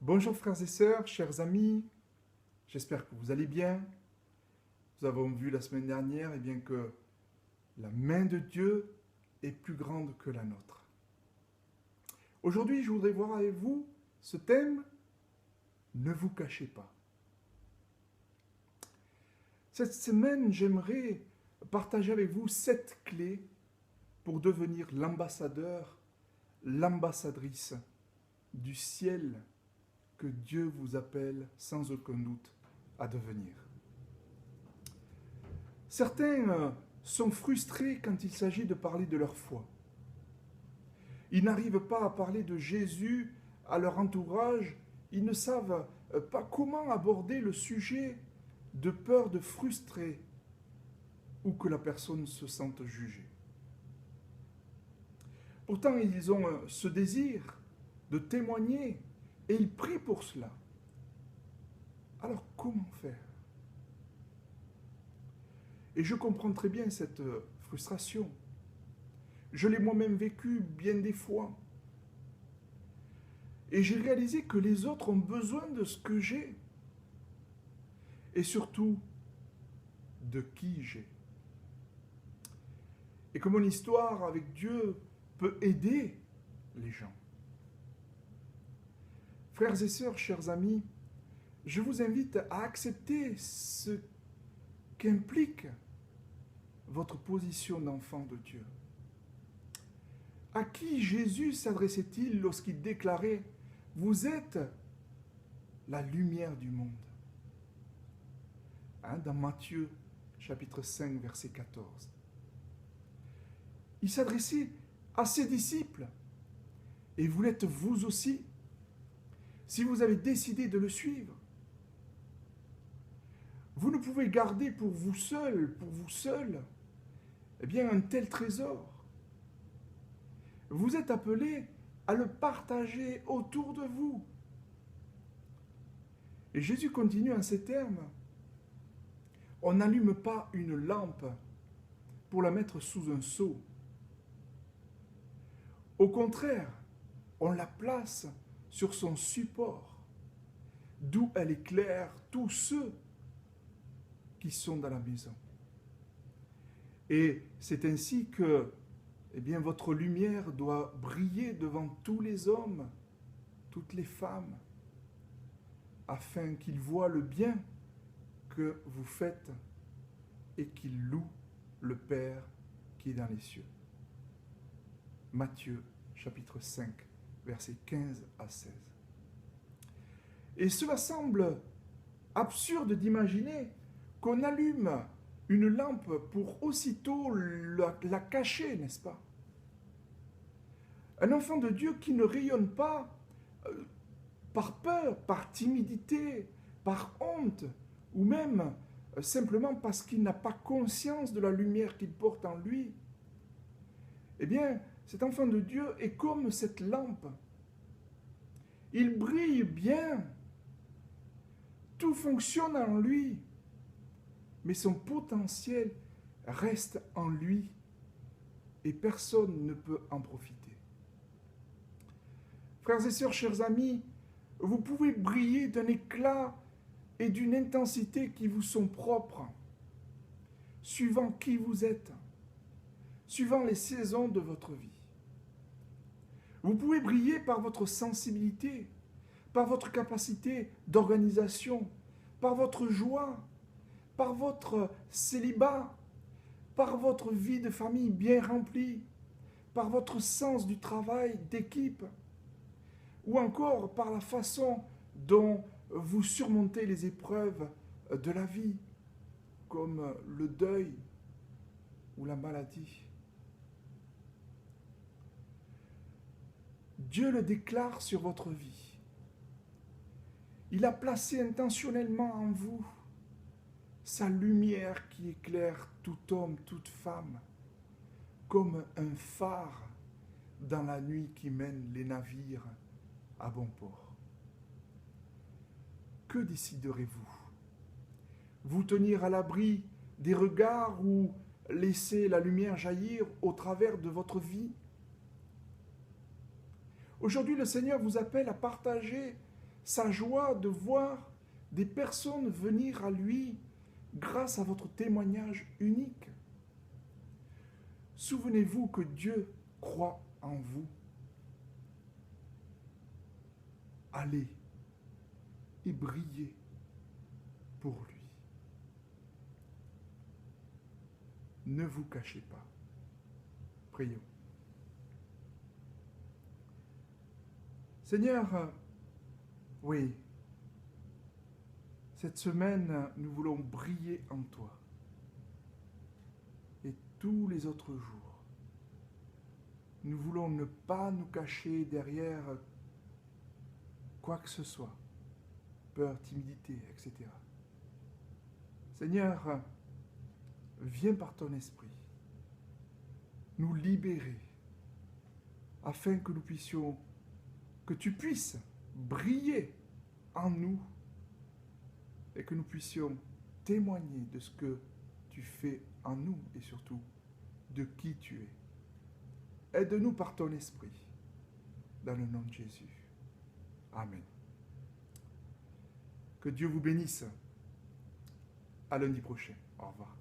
Bonjour frères et sœurs, chers amis, j'espère que vous allez bien. Nous avons vu la semaine dernière bien, que la main de Dieu est plus grande que la nôtre. Aujourd'hui, je voudrais voir avec vous ce thème, ne vous cachez pas. Cette semaine, j'aimerais partager avec vous 7 clés pour devenir l'ambassadeur, l'ambassadrice du ciel que Dieu vous appelle sans aucun doute à devenir. Certains sont frustrés quand il s'agit de parler de leur foi. Ils n'arrivent pas à parler de Jésus à leur entourage, ils ne savent pas comment aborder le sujet de peur de frustrer ou que la personne se sente jugée. Pourtant, ils ont ce désir de témoigner et ils prient pour cela. Alors, comment faire ? Et je comprends très bien cette frustration. Je l'ai moi-même vécu bien des fois. Et j'ai réalisé que les autres ont besoin de ce que j'ai. Et surtout, de qui j'ai. Et que mon histoire avec Dieu peut aider les gens. Frères et sœurs, chers amis, je vous invite à accepter ce qu'implique votre position d'enfant de Dieu. À qui Jésus s'adressait-il lorsqu'il déclarait « Vous êtes la lumière du monde » dans Matthieu chapitre 5, verset 14. Il s'adressait à ses disciples. Et vous l'êtes vous aussi, si vous avez décidé de le suivre. Vous ne pouvez garder pour vous seul, un tel trésor. Vous êtes appelés à le partager autour de vous. Et Jésus continue en ces termes. On n'allume pas une lampe pour la mettre sous un seau. Au contraire, on la place sur son support, d'où elle éclaire tous ceux qui sont dans la maison. Et c'est ainsi que votre lumière doit briller devant tous les hommes, toutes les femmes, afin qu'ils voient le bien que vous faites et qu'ils louent le Père qui est dans les cieux. Matthieu chapitre 5, versets 15 à 16. Et cela semble absurde d'imaginer qu'on allume une lampe pour aussitôt la cacher, n'est-ce pas ? Un enfant de Dieu qui ne rayonne pas par peur, par timidité, par honte, ou même simplement parce qu'il n'a pas conscience de la lumière qu'il porte en lui, cet enfant de Dieu est comme cette lampe. Il brille bien, tout fonctionne en lui, mais son potentiel reste en lui et personne ne peut en profiter. Frères et sœurs, chers amis, vous pouvez briller d'un éclat et d'une intensité qui vous sont propres, suivant qui vous êtes, suivant les saisons de votre vie. Vous pouvez briller par votre sensibilité, par votre capacité d'organisation, par votre joie, par votre célibat, par votre vie de famille bien remplie, par votre sens du travail d'équipe, ou encore par la façon dont vous surmontez les épreuves de la vie, comme le deuil ou la maladie. Dieu le déclare sur votre vie. Il a placé intentionnellement en vous sa lumière qui éclaire tout homme, toute femme, comme un phare dans la nuit qui mène les navires à bon port. Que déciderez-vous ? Vous tenir à l'abri des regards ou laisser la lumière jaillir au travers de votre vie ? Aujourd'hui, le Seigneur vous appelle à partager sa joie de voir des personnes venir à lui grâce à votre témoignage unique. Souvenez-vous que Dieu croit en vous. Allez et brillez pour lui. Ne vous cachez pas. Prions. Seigneur, oui, cette semaine, nous voulons briller en toi. Et tous les autres jours, nous voulons ne pas nous cacher derrière quoi que ce soit, peur, timidité, etc. Seigneur, viens par ton esprit nous libérer afin que nous puissions, que tu puisses briller en nous et que nous puissions témoigner de ce que tu fais en nous et surtout de qui tu es. Aide-nous par ton esprit, dans le nom de Jésus. Amen. Que Dieu vous bénisse. À lundi prochain. Au revoir.